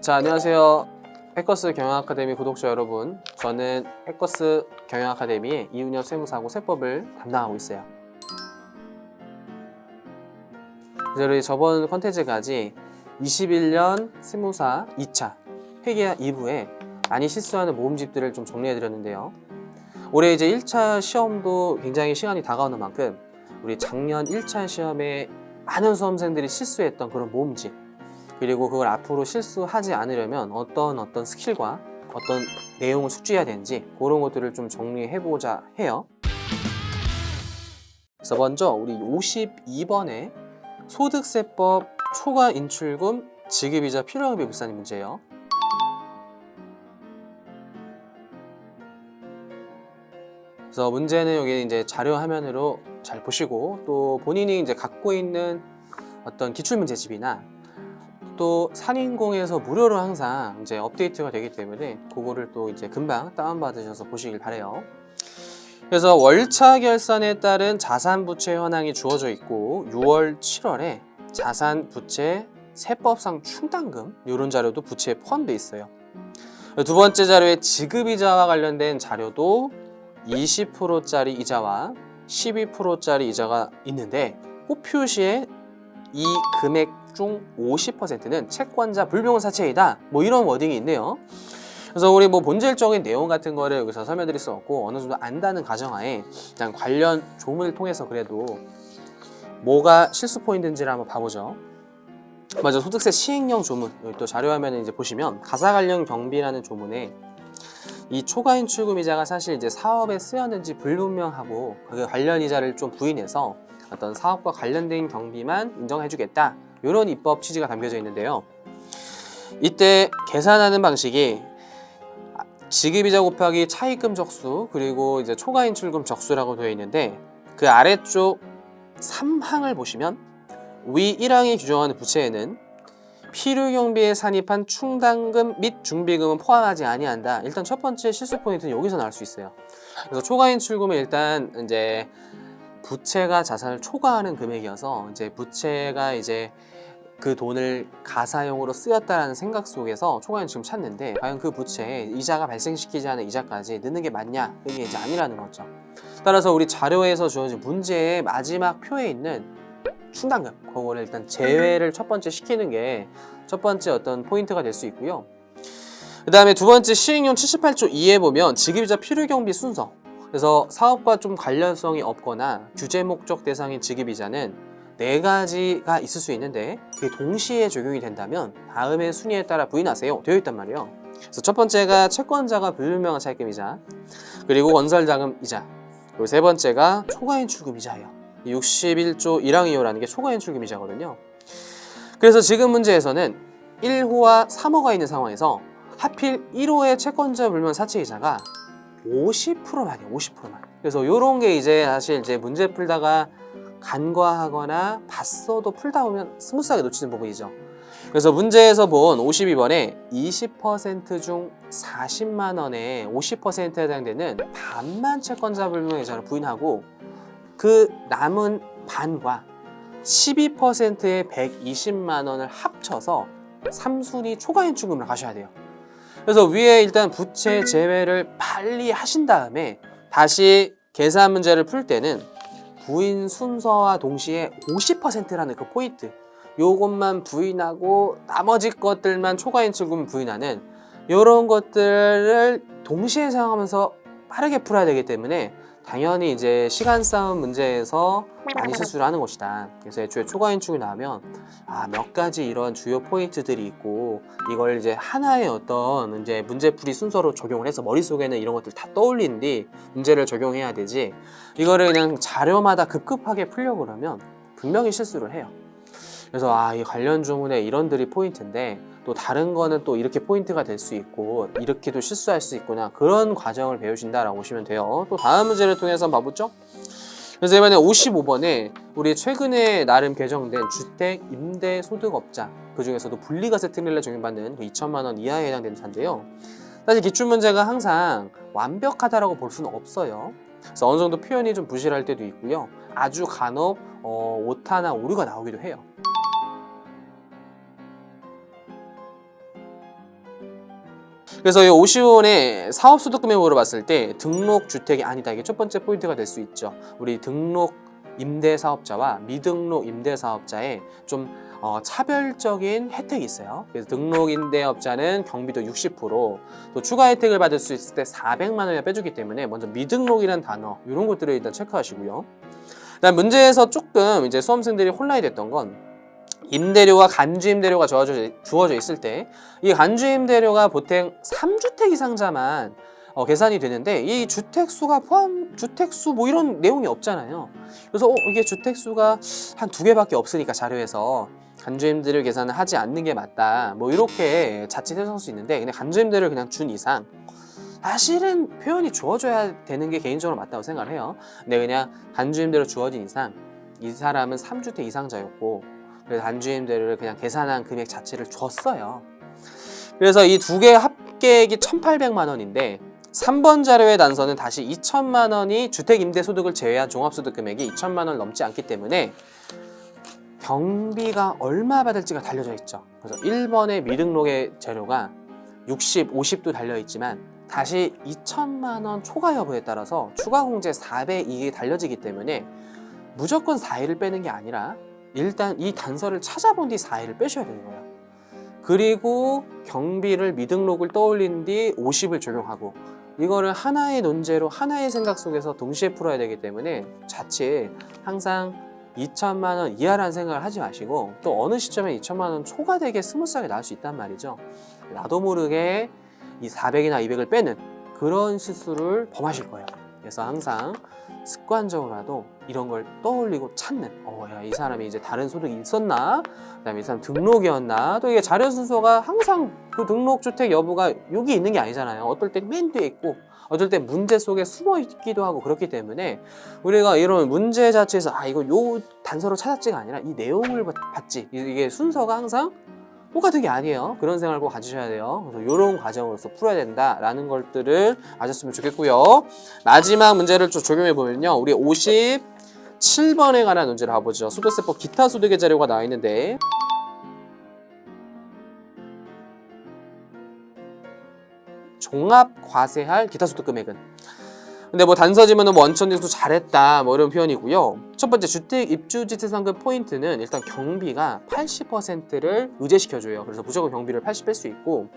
자, 안녕하세요. 해커스 경영아카데미 구독자 여러분. 저는 해커스 경영아카데미의 이윤엽 세무사고 세법을 담당하고 있어요. 저희 저번 컨텐츠까지 21년 세무사 2차 회계학 2부에 많이 실수하는 모음집들을 좀 정리해드렸는데요. 올해 이제 1차 시험도 굉장히 시간이 다가오는 만큼 우리 작년 1차 시험에 많은 수험생들이 실수했던 그런 모음집, 그리고 그걸 앞으로 실수하지 않으려면 어떤 스킬과 어떤 내용을 숙지해야 되는지 그런 것들을 좀 정리해보자 해요. 그래서 먼저 우리 52번에 소득세법 초과 인출금 지급이자 필요합의 불산이 문제예요. 그래서 문제는 여기 이제 자료 화면으로 잘 보시고, 또 본인이 이제 갖고 있는 어떤 기출문제집이나 또 산인공에서 무료로 항상 이제 업데이트가 되기 때문에 그거를 또 이제 금방 다운받으셔서 보시길 바래요. 그래서 월차 결산에 따른 자산 부채 현황이 주어져 있고, 6월, 7월에 자산 부채 세법상 충당금 이런 자료도 부채에 포함되어 있어요. 두 번째 자료에 지급이자와 관련된 자료도 20%짜리 이자와 12%짜리 이자가 있는데, 호표시에 이 금액 중 50%는 채권자 불명의 사채이다, 뭐 이런 워딩이 있네요. 그래서 우리 뭐 본질적인 내용 같은 거를 여기서 설명드릴 수 없고, 어느 정도 안다는 가정하에 일단 관련 조문을 통해서 그래도 뭐가 실수 포인트인지를 한번 봐보죠. 먼저 소득세 시행령 조문, 여기 또 자료 화면에 이제 보시면 가사 관련 경비라는 조문에 이 초과 인출금 이자가 사실 이제 사업에 쓰였는지 불분명하고 그 관련 이자를 좀 부인해서 어떤 사업과 관련된 경비만 인정해주겠다, 이런 입법 취지가 담겨져 있는데요. 이때 계산하는 방식이 지급이자 곱하기 차입금 적수, 그리고 이제 초과 인출금 적수라고 되어 있는데, 그 아래쪽 3항을 보시면 위 1항이 규정하는 부채에는 필요경비에 산입한 충당금 및 중비금은 포함하지 아니한다. 일단 첫 번째 실수 포인트는 여기서 나올 수 있어요. 그래서 초과 인출금은 일단 이제 부채가 자산을 초과하는 금액이어서 이제 부채가 이제 그 돈을 가사용으로 쓰였다는 생각 속에서 초과 인출금 찾는데, 과연 그 부채에 이자가 발생시키지 않은 이자까지 넣는 게 맞냐? 이게 이제 아니라는 거죠. 따라서 우리 자료에서 주어진 문제의 마지막 표에 있는 충당금, 그거를 일단 제외를 첫 번째 시키는 게 첫 번째 어떤 포인트가 될 수 있고요. 그 다음에 두 번째 시행령 78조 2에 보면 지급이자 필요경비 순서, 그래서 사업과 좀 관련성이 없거나 규제 목적 대상인 지급이자는 4가지가 있을 수 있는데, 그게 동시에 적용이 된다면 다음의 순위에 따라 부인하세요 되어 있단 말이에요. 그래서 첫 번째가 채권자가 불분명한 차입금이자, 그리고 건설자금 이자, 그리고 세 번째가 초과인출금 이자예요. 61조 1항 2호라는 게 초과인출금 이자거든요. 그래서 지금 문제에서는 1호와 3호가 있는 상황에서 하필 1호의 채권자 불명 사채 이자가 50%만이에요. 50%만. 그래서 이런 게 이제 사실 이제 문제 풀다가 간과하거나 봤어도 풀다 보면 스무스하게 놓치는 부분이죠. 그래서 문제에서 본 52번에 20% 중 40만 원에 50%에 해당되는 반만 채권자 불명 이자를 부인하고, 그 남은 반과 12%의 120만 원을 합쳐서 3순위 초과인출금을 가셔야 돼요. 그래서 위에 일단 부채 제외를 빨리 하신 다음에 다시 계산 문제를 풀 때는 부인 순서와 동시에 50%라는 그 포인트, 요것만 부인하고 나머지 것들만 초과인출금 부인하는 이런 것들을 동시에 사용하면서 빠르게 풀어야 되기 때문에 당연히 이제 시간 싸움 문제에서 많이 실수를 하는 것이다. 그래서 애초에 초과인출금이 나오면 몇 가지 이런 주요 포인트들이 있고, 이걸 이제 하나의 어떤 이제 문제풀이 순서로 적용을 해서 머릿속에는 이런 것들 다 떠올린 뒤 문제를 적용해야 되지, 이거를 그냥 자료마다 급급하게 풀려고 그러면 분명히 실수를 해요. 그래서 이 관련 조문에 이런들이 포인트인데 또 다른 거는 또 이렇게 포인트가 될 수 있고 이렇게도 실수할 수 있구나, 그런 과정을 배우신다라고 보시면 돼요. 또 다음 문제를 통해서 한번 봐보죠. 그래서 이번에 55번에 우리 최근에 나름 개정된 주택 임대 소득업자, 그 중에서도 분리과세 특례를 적용받는 2천만 원 이하에 해당되는 자인데요. 사실 기출문제가 항상 완벽하다라고 볼 수는 없어요. 그래서 어느 정도 표현이 좀 부실할 때도 있고요. 아주 간혹 오타나 오류가 나오기도 해요. 그래서 이 50원의 사업소득금액으로 봤을 때 등록주택이 아니다. 이게 첫 번째 포인트가 될 수 있죠. 우리 등록 임대사업자와 미등록 임대사업자의 좀 차별적인 혜택이 있어요. 그래서 등록 임대업자는 경비도 60%, 또 추가 혜택을 받을 수 있을 때 400만 원이나 빼주기 때문에 먼저 미등록이라는 단어 이런 것들을 일단 체크하시고요. 그다음 문제에서 조금 이제 수험생들이 혼란이 됐던 건 임대료와 간주임대료가 주어져 있을 때 이 간주임대료가 보통 3주택 이상자만 계산이 되는데 이 주택수가 주택수 뭐 이런 내용이 없잖아요. 그래서 이게 주택수가 한 2개밖에 없으니까 자료에서 간주임대료 계산을 하지 않는 게 맞다. 뭐 이렇게 자칫 해석할 수 있는데 근데 간주임대료를 그냥 준 이상 사실은 표현이 주어져야 되는 게 개인적으로 맞다고 생각을 해요. 근데 그냥 간주임대료 주어진 이상 이 사람은 3주택 이상자였고 그래서 간주임대료를 그냥 계산한 금액 자체를 줬어요. 그래서 이 두 개 합계액이 1,800만 원인데 3번 자료의 단서는 다시 2천만 원이 주택임대소득을 제외한 종합소득 금액이 2천만 원을 넘지 않기 때문에 경비가 얼마 받을지가 달려져 있죠. 그래서 1번의 미등록의 재료가 60, 50도 달려있지만 다시 2천만 원 초과 여부에 따라서 추가 공제 402에 달려지기 때문에 무조건 4일을 빼는 게 아니라 일단 이 단서를 찾아본 뒤 4일을 빼셔야 되는 거예요. 그리고 경비를 미등록을 떠올린 뒤 50을 적용하고 이거를 하나의 논제로 하나의 생각 속에서 동시에 풀어야 되기 때문에 자칫 항상 2천만 원 이하라는 생각을 하지 마시고 또 어느 시점에 2천만 원 초과되게 스무스하게 나올 수 있단 말이죠. 나도 모르게 이 400이나 200을 빼는 그런 실수를 범하실 거예요. 그래서 항상 습관적으로라도 이런 걸 떠올리고 찾는 야, 이 사람이 이제 다른 소득이 있었나? 그다음에 이 사람 등록이었나? 또 이게 자료 순서가 항상 그 등록주택 여부가 여기 있는 게 아니잖아요. 어떨 때 맨 뒤에 있고 어떨 때 문제 속에 숨어 있기도 하고 그렇기 때문에 우리가 이런 문제 자체에서 이거 요 단서로 찾았지가 아니라 이 내용을 봤지 이게 순서가 항상 똑같은 게 아니에요. 그런 생각을 꼭 가지셔야 돼요. 그래서 이런 과정으로서 풀어야 된다라는 것들을 아셨으면 좋겠고요. 마지막 문제를 좀 적용해 보면요. 우리 57번에 관한 문제를 봐보죠. 소득세법 기타 소득의 자료가 나와 있는데 종합 과세할 기타 소득 금액은 근데 뭐 단서지면은 뭐 원천징수 잘했다 뭐 이런 표현이고요. 첫 번째 주택 입주지세상금 포인트는 일단 경비가 80%를 의제시켜줘요. 그래서 무조건 경비를 80 뺄 수 있고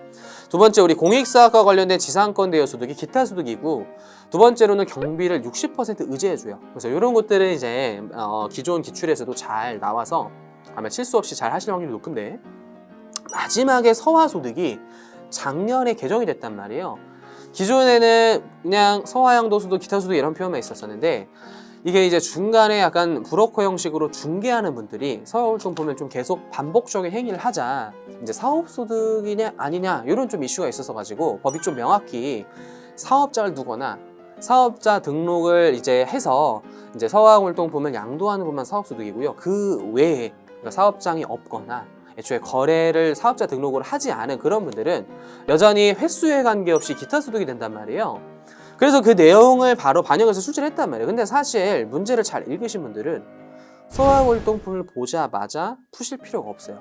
두 번째 우리 공익사업과 관련된 지상권 대여 소득이 기타 소득이고 두 번째로는 경비를 60% 의제해줘요. 그래서 이런 것들은 이제 기존 기출에서도 잘 나와서 아마 실수 없이 잘 하실 확률이 높은데 마지막에 서화소득이 작년에 개정이 됐단 말이에요. 기존에는 그냥 서화양도소득, 기타소득 이런 표현만 있었었는데 이게 이제 중간에 약간 브로커 형식으로 중개하는 분들이 서울동 보면 좀 계속 반복적인 행위를 하자 이제 사업소득이냐 아니냐 이런 좀 이슈가 있어서 가지고 법이 좀 명확히 사업자를 두거나 사업자 등록을 이제 해서 이제 서화활동 보면 양도하는 것만 사업소득이고요. 그 외에 그러니까 사업장이 없거나 애초에 거래를 사업자 등록을 하지 않은 그런 분들은 여전히 횟수에 관계없이 기타 소득이 된단 말이에요. 그래서 그 내용을 바로 반영해서 출제를 했단 말이에요. 근데 사실 문제를 잘 읽으신 분들은 서화활동품을 보자마자 푸실 필요가 없어요.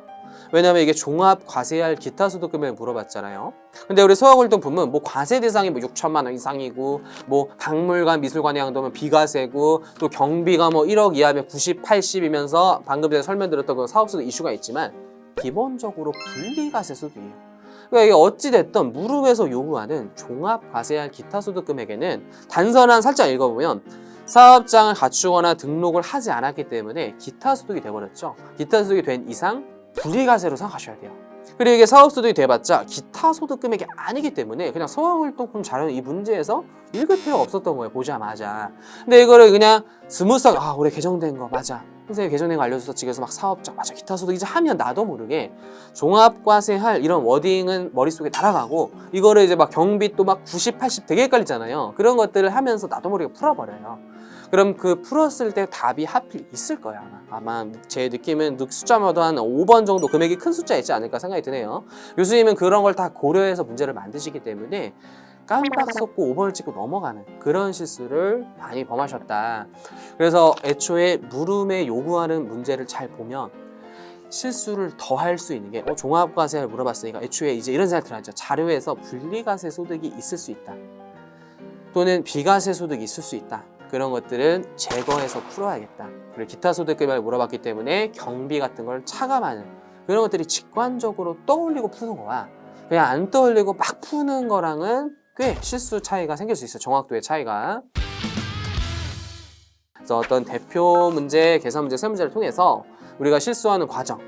왜냐면 이게 종합 과세할 기타 소득 금액을 물어봤잖아요. 근데 우리 서화활동품은 뭐 과세 대상이 뭐 6천만 원 이상이고 뭐 박물관, 미술관의 양도면 비과세고 또 경비가 뭐 1억 이하면 90, 80이면서 방금 전에 설명드렸던 그 사업소득 이슈가 있지만 기본적으로 분리과세 소득이에요. 그러니까 이게 어찌됐든 무릎에서 요구하는 종합과세할 기타 소득 금액에는 단서만 살짝 읽어보면 사업장을 갖추거나 등록을 하지 않았기 때문에 기타 소득이 돼버렸죠. 기타 소득이 된 이상 분리과세로 생각하셔야 돼요. 그리고 이게 사업소득이 돼봤자 기타 소득 금액이 아니기 때문에 그냥 서화활동품 자료는 이 문제에서 읽을 필요가 없었던 거예요. 보자마자. 근데 이거를 그냥 스무스하게 올해 개정된 거 맞아. 선생님이 개정된 거 알려줘서 집에서 막 사업장 맞아 기타 소득 이제 하면 나도 모르게 종합과세할 이런 워딩은 머릿속에 날아가고 이거를 이제 막 경비 또 막 90, 80 되게 헷갈리잖아요. 그런 것들을 하면서 나도 모르게 풀어버려요. 그럼 그 풀었을 때 답이 하필 있을 거야 아마 제 느낌은 숫자마다 한 5번 정도 금액이 큰 숫자 있지 않을까 생각이 드네요. 교수님은 그런 걸 다 고려해서 문제를 만드시기 때문에 깜빡 속고 5번을 찍고 넘어가는 그런 실수를 많이 범하셨다. 그래서 애초에 물음에 요구하는 문제를 잘 보면 실수를 더 할 수 있는 게 종합과세를 물어봤으니까 애초에 이제 이런 생각 들어야죠. 자료에서 분리과세 소득이 있을 수 있다. 또는 비과세 소득이 있을 수 있다. 그런 것들은 제거해서 풀어야겠다. 그리고 기타 소득급여를 물어봤기 때문에 경비 같은 걸 차감하는 그런 것들이 직관적으로 떠올리고 푸는 거야. 그냥 안 떠올리고 막 푸는 거랑은 꽤 실수 차이가 생길 수 있어요. 정확도의 차이가. 그래서 어떤 대표 문제, 계산 문제, 세 문제를 통해서 우리가 실수하는 과정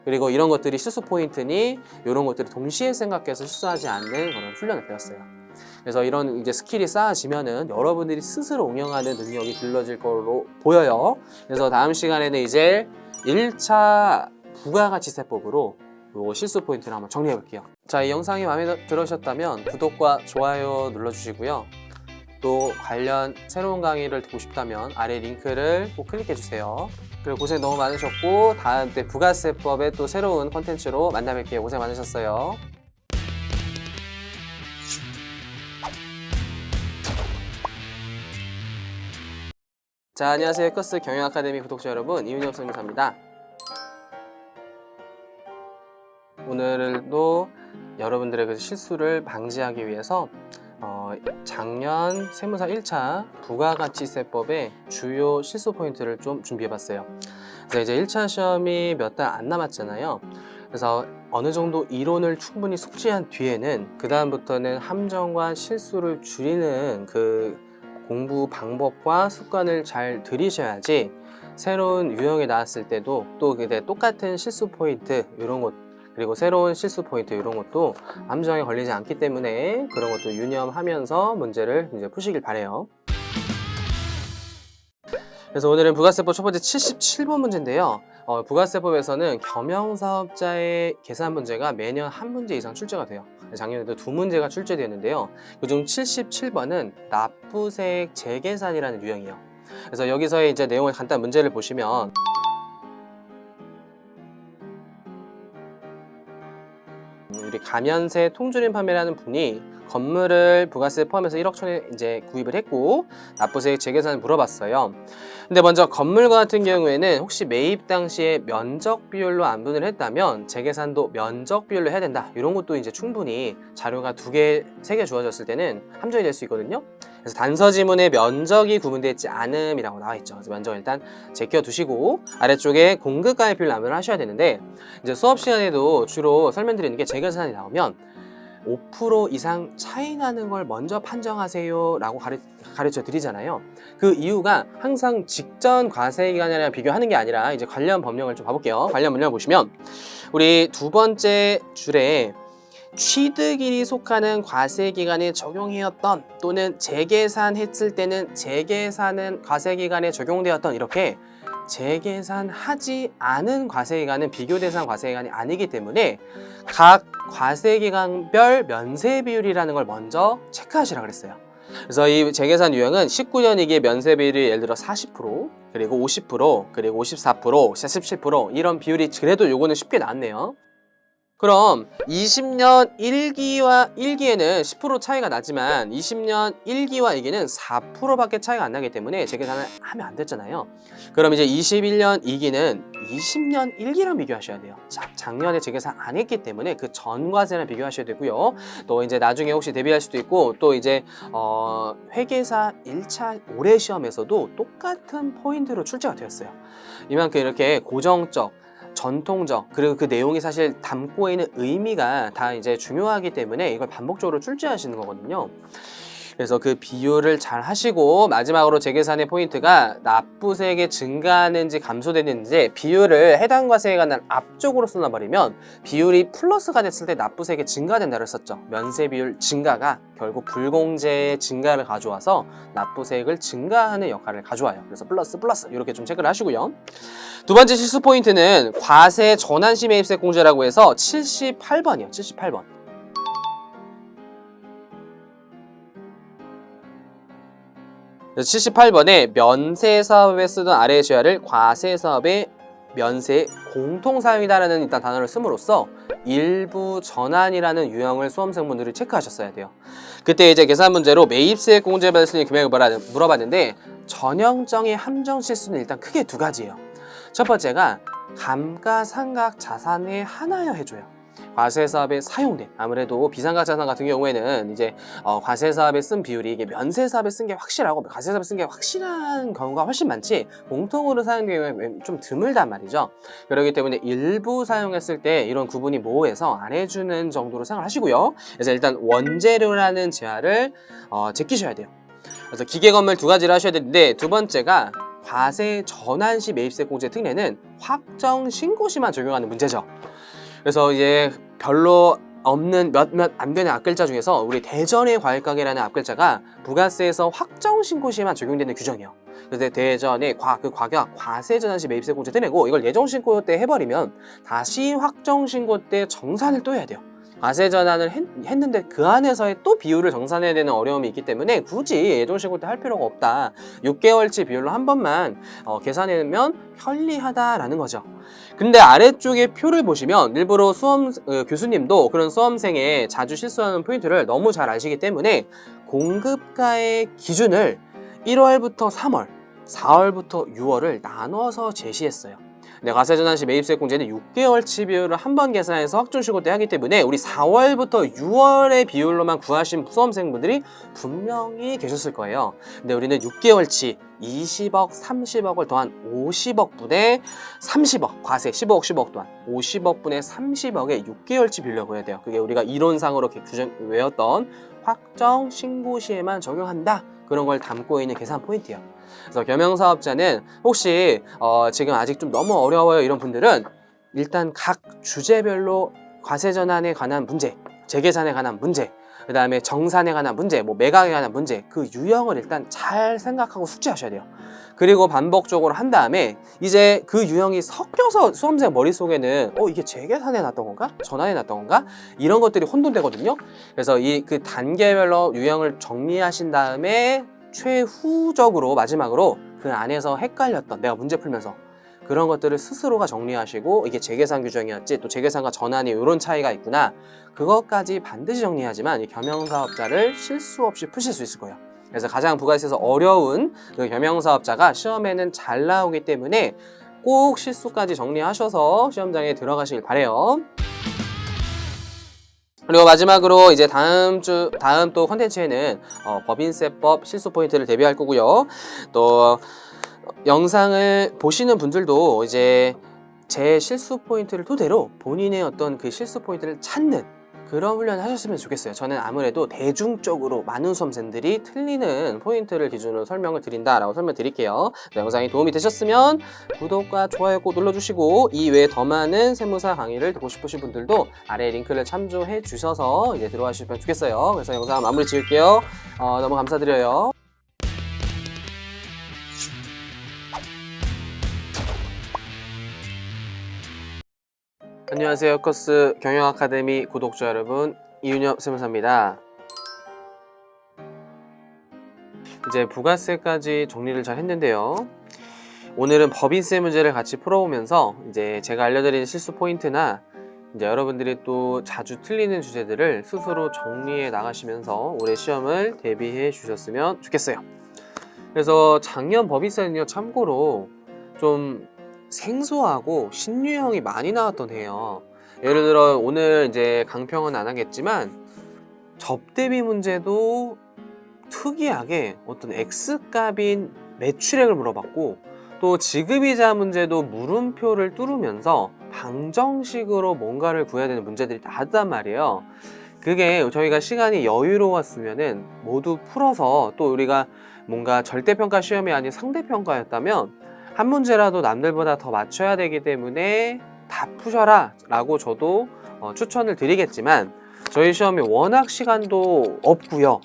그리고 이런 것들이 실수 포인트니 이런 것들을 동시에 생각해서 실수하지 않는 그런 훈련을 배웠어요. 그래서 이런 이제 스킬이 쌓아지면은 여러분들이 스스로 응용하는 능력이 길러질 걸로 보여요. 그래서 다음 시간에는 이제 1차 부가가치세법으로 요 실수 포인트를 한번 정리해 볼게요. 자, 이 영상이 마음에 들으셨다면 구독과 좋아요 눌러주시고요. 또 관련 새로운 강의를 듣고 싶다면 아래 링크를 꼭 클릭해 주세요. 그리고 고생 너무 많으셨고 다음 때 부가세법의 또 새로운 콘텐츠로 만나뵐게요. 고생 많으셨어요. 자, 안녕하세요. 에커스 경영아카데미 구독자 여러분, 이윤엽 선생님입니다. 오늘도 여러분들의 그 실수를 방지하기 위해서 작년 세무사 1차 부가가치세법의 주요 실수 포인트를 좀 준비해봤어요. 그래서 이제 1차 시험이 몇 달 안 남았잖아요. 그래서 어느 정도 이론을 충분히 숙지한 뒤에는 그 다음부터는 함정과 실수를 줄이는 그 공부 방법과 습관을 잘 들이셔야지 새로운 유형이 나왔을 때도 또 그때 똑같은 실수 포인트 이런 것 그리고 새로운 실수 포인트 이런 것도 함정에 걸리지 않기 때문에 그런 것도 유념하면서 문제를 이제 푸시길 바래요. 그래서 오늘은 부가세법 첫 번째 77번 문제인데요. 부가세법에서는 겸용사업자의 계산 문제가 매년 한 문제 이상 출제가 돼요. 작년에도 2문제가 출제되었는데요. 그중 77번은 납부세액 재계산이라는 유형이에요. 그래서 여기서의 이제 내용을 간단 문제를 보시면 우리 가면세 통조림 판매라는 분이 건물을 부가세 포함해서 1억 천에 이제 구입을 했고 납부세액 재계산을 물어봤어요. 근데 먼저 건물과 같은 경우에는 혹시 매입 당시에 면적 비율로 안분을 했다면 재계산도 면적 비율로 해야 된다. 이런 것도 이제 충분히 자료가 2개, 3개 주어졌을 때는 함정이 될 수 있거든요. 그래서 단서 지문에 면적이 구분되어 있지 않음이라고 나와 있죠. 그래서 면적 일단 제껴 두시고 아래쪽에 공급가액 비율로 안분을 하셔야 되는데 이제 수업 시간에도 주로 설명드리는 게 재계산이 나오면 5% 이상 차이 나는 걸 먼저 판정하세요 라고 가르쳐 드리잖아요. 그 이유가 항상 직전 과세기간이랑 비교하는 게 아니라 이제 관련 법령을 좀 봐볼게요. 관련 법령을 보시면 우리 두 번째 줄에 취득일이 속하는 과세기간에 적용해왔던 또는 재계산했을 때는 재계산은 과세기간에 적용되었던 이렇게 재계산하지 않은 과세기간은 비교 대상 과세기간이 아니기 때문에 각 과세기간별 면세 비율이라는 걸 먼저 체크하시라 그랬어요. 그래서 이 재계산 유형은 19년이기에 면세 비율이 예를 들어 40% 그리고 50% 그리고 54% 47% 이런 비율이 그래도 요거는 쉽게 나왔네요. 그럼 20년 1기에는 10% 차이가 나지만 20년 1기와 2기는 4%밖에 차이가 안 나기 때문에 재계산을 하면 안 됐잖아요. 그럼 이제 21년 2기는 20년 1기랑 비교하셔야 돼요. 작년에 재계산 안 했기 때문에 그 전과세랑 비교하셔야 되고요. 또 이제 나중에 혹시 대비할 수도 있고 또 이제 회계사 1차 올해 시험에서도 똑같은 포인트로 출제가 되었어요. 이만큼 이렇게 고정적 전통적 그리고 그 내용이 사실 담고 있는 의미가 다 이제 중요하기 때문에 이걸 반복적으로 출제하시는 거거든요. 그래서 그 비율을 잘 하시고 마지막으로 재계산의 포인트가 납부세액이 증가하는지 감소되는지 비율을 해당 과세기간 앞쪽으로 쏟아버리면 비율이 플러스가 됐을 때 납부세액이 증가된다고 했었죠. 면세 비율 증가가 결국 불공제의 증가를 가져와서 납부세액을 증가하는 역할을 가져와요. 그래서 플러스 이렇게 좀 체크를 하시고요. 두 번째 실수 포인트는 과세 전환시 매입세 공제라고 해서 78번이에요. 78번. 그래서 78번에 면세사업에 쓰던 아래의 제화를 과세사업의 면세 공통사용이다라는 일단 단어를 씀으로써 일부 전환이라는 유형을 수험생분들이 체크하셨어야 돼요. 그때 이제 계산 문제로 매입세 공제받을 수 있는 금액을 물어봤는데 전형적인 함정 실수는 일단 크게 2가지예요. 첫 번째가 감가상각 자산에 한하여 해줘요. 과세사업에 사용된, 아무래도 비상각 자산 같은 경우에는 이제 과세사업에 쓴 비율이 이게 면세사업에 쓴 게 확실하고 과세사업에 쓴 게 확실한 경우가 훨씬 많지, 공통으로 사용되는 경우에 좀 드물단 말이죠. 그렇기 때문에 일부 사용했을 때 이런 구분이 모호해서 안 해주는 정도로 생각하시고요. 그래서 일단 원재료라는 제한을 제끼셔야 돼요. 그래서 기계건물 두 가지를 하셔야 되는데, 두 번째가 과세 전환 시 매입세 공제 특례는 확정 신고 시만 적용하는 문제죠. 그래서 이제 별로 없는 몇몇 안 되는 앞글자 중에서 우리 대전의 과일가게라는 앞글자가 부가세에서 확정 신고 시에만 적용되는 규정이에요. 그래서 대전의 그 과가 과세 전환 시 매입세 공제 특례고, 이걸 예정 신고 때 해버리면 다시 확정 신고 때 정산을 또 해야 돼요. 과세 전환을 했는데 그 안에서의 또 비율을 정산해야 되는 어려움이 있기 때문에 굳이 예정 신고 때 할 필요가 없다. 6개월치 비율로 한 번만 계산해내면 편리하다라는 거죠. 근데 아래쪽에 표를 보시면 일부러 교수님도 그런 수험생의 자주 실수하는 포인트를 너무 잘 아시기 때문에 공급가의 기준을 1월부터 3월, 4월부터 6월을 나눠서 제시했어요. 근데 과세전환 시 매입세 공제는 6개월치 비율을 한 번 계산해서 확정 신고 때 하기 때문에 우리 4월부터 6월의 비율로만 구하신 수험생분들이 분명히 계셨을 거예요. 근데 우리는 6개월치 20억, 30억을 더한 50억 분의 30억, 과세 15억, 10억 더한 50억 분의 30억의 6개월치 비율이라고 해야 돼요. 그게 우리가 이론상으로 외웠던 확정 신고 시에만 적용한다, 그런 걸 담고 있는 계산 포인트예요. 그래서 겸용사업자는 혹시 지금 아직 좀 너무 어려워요 이런 분들은 일단 각 주제별로 과세 전환에 관한 문제, 재계산에 관한 문제, 그 다음에 정산에 관한 문제, 매각에 관한 문제, 그 유형을 일단 잘 생각하고 숙지하셔야 돼요. 그리고 반복적으로 한 다음에 이제 그 유형이 섞여서 수험생 머릿속에는 이게 재계산에 났던 건가? 전환에 났던 건가? 이런 것들이 혼돈되거든요. 그래서 그 단계별로 유형을 정리하신 다음에 최후적으로 마지막으로 그 안에서 헷갈렸던, 내가 문제 풀면서 그런 것들을 스스로가 정리하시고, 이게 재계산 규정이었지, 또 재계산과 전환이 이런 차이가 있구나, 그것까지 반드시 정리하지만 이 겸용사업자를 실수 없이 푸실 수 있을 거예요. 그래서 가장 부가세에서 어려운 그 겸용사업자가 시험에는 잘 나오기 때문에 꼭 실수까지 정리하셔서 시험장에 들어가시길 바래요. 그리고 마지막으로 이제 다음 또 콘텐츠에는 법인세법 실수 포인트를 대비할 거고요. 또 영상을 보시는 분들도 이제 제 실수 포인트를 토대로 본인의 어떤 그 실수 포인트를 찾는 그런 훈련을 하셨으면 좋겠어요. 저는 아무래도 대중적으로 많은 수험생들이 틀리는 포인트를 기준으로 설명을 드린다라고 설명드릴게요. 영상이 도움이 되셨으면 구독과 좋아요 꼭 눌러주시고, 이 외에 더 많은 세무사 강의를 듣고 싶으신 분들도 아래 링크를 참조해 주셔서 이제 들어가시면 좋겠어요. 그래서 영상 마무리 지을게요. 너무 감사드려요. 안녕하세요. 커스 경영아카데미 구독자 여러분, 이윤엽 세무사입니다. 이제 부가세까지 정리를 잘 했는데요. 오늘은 법인세 문제를 같이 풀어보면서 이제 제가 알려드린 실수 포인트나 이제 여러분들이 또 자주 틀리는 주제들을 스스로 정리해 나가시면서 올해 시험을 대비해 주셨으면 좋겠어요. 그래서 작년 법인세는요, 참고로 좀 생소하고 신유형이 많이 나왔던 해요. 예를 들어 오늘 이제 강평은 안 하겠지만 접대비 문제도 특이하게 어떤 X값인 매출액을 물어봤고, 또 지급이자 문제도 물음표를 뚫으면서 방정식으로 뭔가를 구해야 되는 문제들이 나왔단 말이에요. 그게 저희가 시간이 여유로웠으면은 모두 풀어서, 또 우리가 뭔가 절대평가 시험이 아닌 상대평가였다면 한 문제라도 남들보다 더 맞춰야 되기 때문에 다 푸셔라 라고 저도 추천을 드리겠지만, 저희 시험이 워낙 시간도 없고요,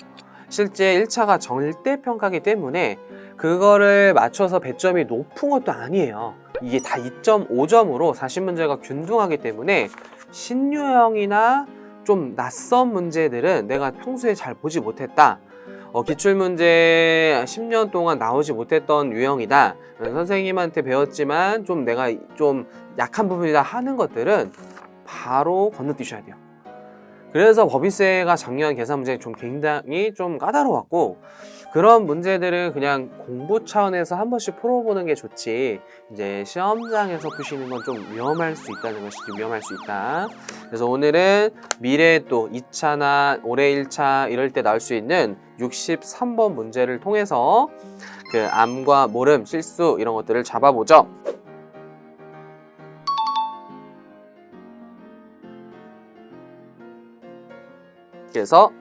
실제 1차가 절대평가이기 때문에 그거를 맞춰서 배점이 높은 것도 아니에요. 이게 다 2.5점으로 40문제가 균등하기 때문에 신유형이나 좀 낯선 문제들은 내가 평소에 잘 보지 못했다, 기출문제 10년 동안 나오지 못했던 유형이다, 선생님한테 배웠지만 좀 내가 좀 약한 부분이다 하는 것들은 바로 건너뛰셔야 돼요. 그래서 법인세가 작년 계산 문제 좀 굉장히 좀 까다로웠고, 그런 문제들은 그냥 공부 차원에서 한 번씩 풀어보는 게 좋지, 이제 시험장에서 푸시는 건 좀 위험할 수 있다는 것이, 위험할 수 있다. 그래서 오늘은 미래에 또 2차나 올해 1차 이럴 때 나올 수 있는 63번 문제를 통해서 그 암과 모름, 실수 이런 것들을 잡아보죠. 그래서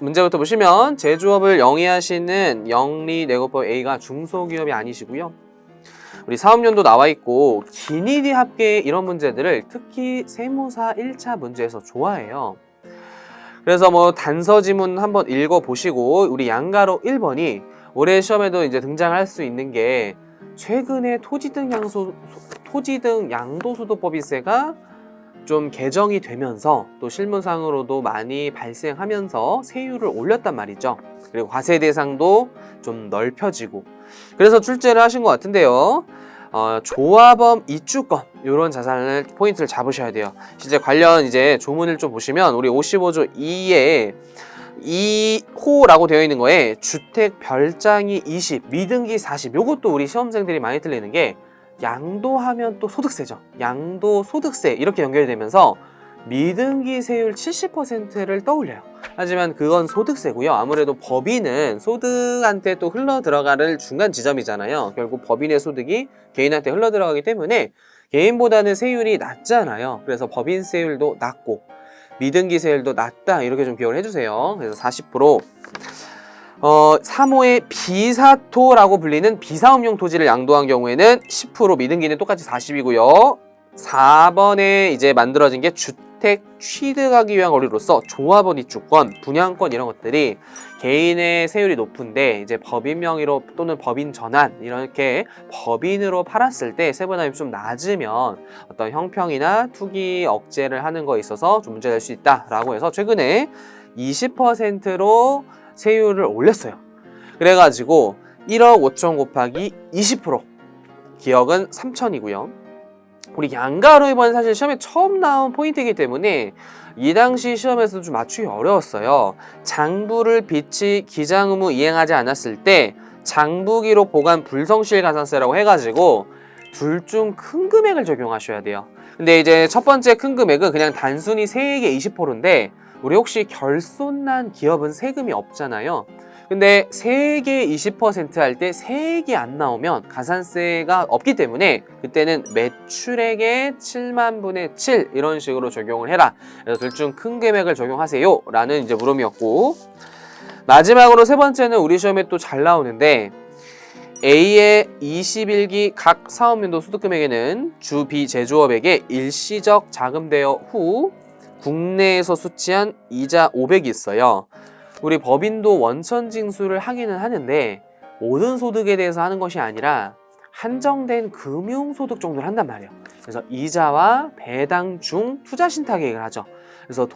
문제부터 보시면, 제조업을 영위하시는 영리내고법 A가 중소기업이 아니시고요. 우리 사업연도 나와 있고, 기니디 합계 이런 문제들을 특히 세무사 1차 문제에서 좋아해요. 그래서 뭐 단서 지문 한번 읽어보시고, 우리 양가로 1번이 올해 시험에도 이제 등장할 수 있는 게, 최근에 토지 등 양도소득법인세가 좀 개정이 되면서 또 실무상으로도 많이 발생하면서 세율을 올렸단 말이죠. 그리고 과세 대상도 좀 넓혀지고, 그래서 출제를 하신 것 같은데요. 조합원 이주권 이런 자산을 포인트를 잡으셔야 돼요. 실제 관련 이제 조문을 좀 보시면, 우리 55조 2에 2호라고 되어 있는 거에 주택 별장이 20, 미등기 40, 요것도 우리 시험생들이 많이 틀리는 게, 양도하면 또 소득세죠. 양도소득세 이렇게 연결되면서 미등기 세율 70%를 떠올려요. 하지만 그건 소득세고요. 아무래도 법인은 소득한테 또 흘러 들어가는 중간 지점이잖아요. 결국 법인의 소득이 개인한테 흘러 들어가기 때문에 개인보다는 세율이 낮잖아요. 그래서 법인세율도 낮고 미등기 세율도 낮다, 이렇게 좀 기억을 해주세요. 그래서 40%. 3호의 비사토라고 불리는 비사업용 토지를 양도한 경우에는 10%, 미등기는 똑같이 40이고요. 4번에 이제 만들어진 게 주택 취득하기 위한 권리로서 조합원 이주권, 분양권 이런 것들이 개인의 세율이 높은데, 이제 법인 명의로 또는 법인 전환 이렇게 법인으로 팔았을 때 세분화율이 좀 낮으면 어떤 형평이나 투기 억제를 하는 거에 있어서 좀 문제가 될 수 있다라고 해서 최근에 20%로 세율을 올렸어요. 그래가지고 1억 5천 곱하기 20%, 기억은 3천이고요. 우리 양가로 이번에 사실 시험에 처음 나온 포인트이기 때문에 이 당시 시험에서도 좀 맞추기 어려웠어요. 장부를 빚이 기장 의무 이행하지 않았을 때 장부기록 보관 불성실 가산세라고 해가지고 둘 중 큰 금액을 적용하셔야 돼요. 근데 이제 첫 번째 큰 금액은 그냥 단순히 세액의 20%인데, 우리 혹시 결손난 기업은 세금이 없잖아요. 근데 세액의 20% 할 때 세액이 안 나오면 가산세가 없기 때문에 그때는 매출액의 7만 분의 7 이런 식으로 적용을 해라. 그래서 둘 중 큰 금액을 적용하세요 라는 이제 물음이었고, 마지막으로 세 번째는 우리 시험에 또 잘 나오는데, A의 21기 각 사업연도 소득금액에는 주 비제조업에게 일시적 자금 대여 후 국내에서 수취한 이자 500이 있어요. 우리 법인도 원천징수를 하기는 하는데 모든 소득에 대해서 하는 것이 아니라 한정된 금융소득 정도를 한단 말이에요. 그래서 이자와 배당 중 투자신탁계획을 하죠. 그래서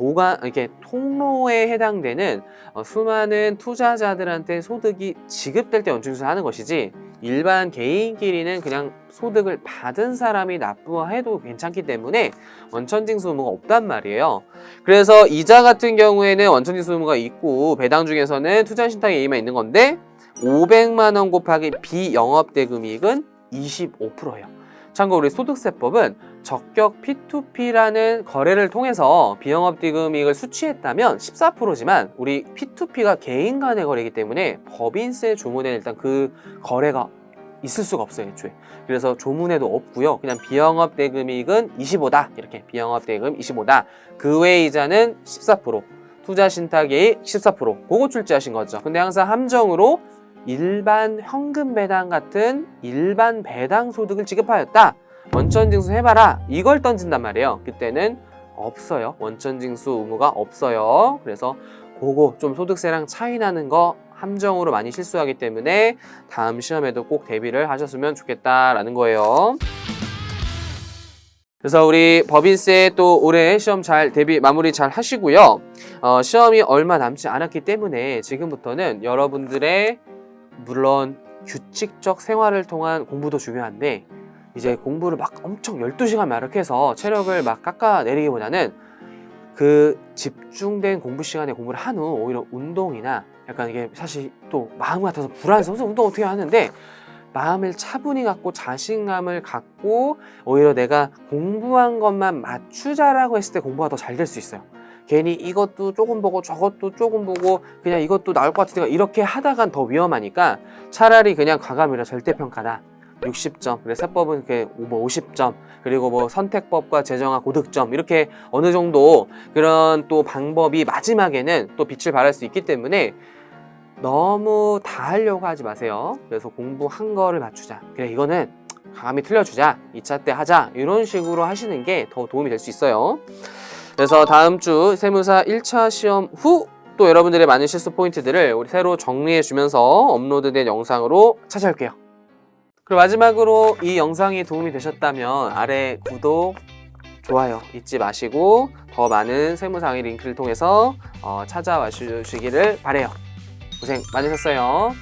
이렇게 통로에 해당되는 수많은 투자자들한테 소득이 지급될 때 원천징수를 하는 것이지, 일반 개인끼리는 그냥 소득을 받은 사람이 납부해도 괜찮기 때문에 원천징수 의무가 없단 말이에요. 그래서 이자 같은 경우에는 원천징수 의무가 있고, 배당 중에서는 투자신탁계획만 있는 건데, 500만 원 곱하기 비영업대금이익은 25%예요. 참고로 우리 소득세법은 적격 P2P라는 거래를 통해서 비영업대금이익을 수취했다면 14%지만 우리 P2P가 개인 간의 거래이기 때문에 법인세 조문에 일단 그 거래가 있을 수가 없어요, 애초에. 그래서 조문에도 없고요. 그냥 비영업대금이익은 25다. 이렇게 비영업대금 25다. 그 외 이자는 14%, 투자신탁이익 14%. 그거 출제하신 거죠. 근데 항상 함정으로 일반 현금 배당 같은 일반 배당 소득을 지급하였다, 원천징수 해봐라, 이걸 던진단 말이에요. 그때는 없어요. 원천징수 의무가 없어요. 그래서 그거 좀 소득세랑 차이 나는 거 함정으로 많이 실수하기 때문에 다음 시험에도 꼭 대비를 하셨으면 좋겠다라는 거예요. 그래서 우리 법인세 또 올해 시험 잘 마무리 잘 하시고요. 시험이 얼마 남지 않았기 때문에 지금부터는 여러분들의 물론 규칙적 생활을 통한 공부도 중요한데, 이제 공부를 막 엄청 12시간 마력해서 체력을 막 깎아내리기보다는 그 집중된 공부 시간에 공부를 한 후 오히려 운동이나 약간 이게 사실 또 마음 같아서 불안해서 운동 어떻게 하는데 마음을 차분히 갖고 자신감을 갖고 오히려 내가 공부한 것만 맞추자라고 했을 때 공부가 더 잘 될 수 있어요. 괜히 이것도 조금 보고 저것도 조금 보고 그냥 이것도 나올 것 같으니까 이렇게 하다간 더 위험하니까 차라리 그냥 과감이라 절대평가다. 60점, 그래 세법은 뭐 50점, 그리고 뭐 선택법과 재정화 고득점 이렇게 어느 정도 그런 또 방법이 마지막에는 또 빛을 발할 수 있기 때문에 너무 다 하려고 하지 마세요. 그래서 공부한 거를 맞추자. 그래 이거는 과감히 틀려주자. 2차 때 하자. 이런 식으로 하시는 게 더 도움이 될 수 있어요. 그래서 다음 주 세무사 1차 시험 후 또 여러분들의 많은 실수 포인트들을 우리 새로 정리해 주면서 업로드된 영상으로 찾아올게요. 그리고 마지막으로 이 영상이 도움이 되셨다면 아래 구독, 좋아요 잊지 마시고 더 많은 세무사 강의 링크를 통해서 찾아와 주시기를 바라요. 고생 많으셨어요.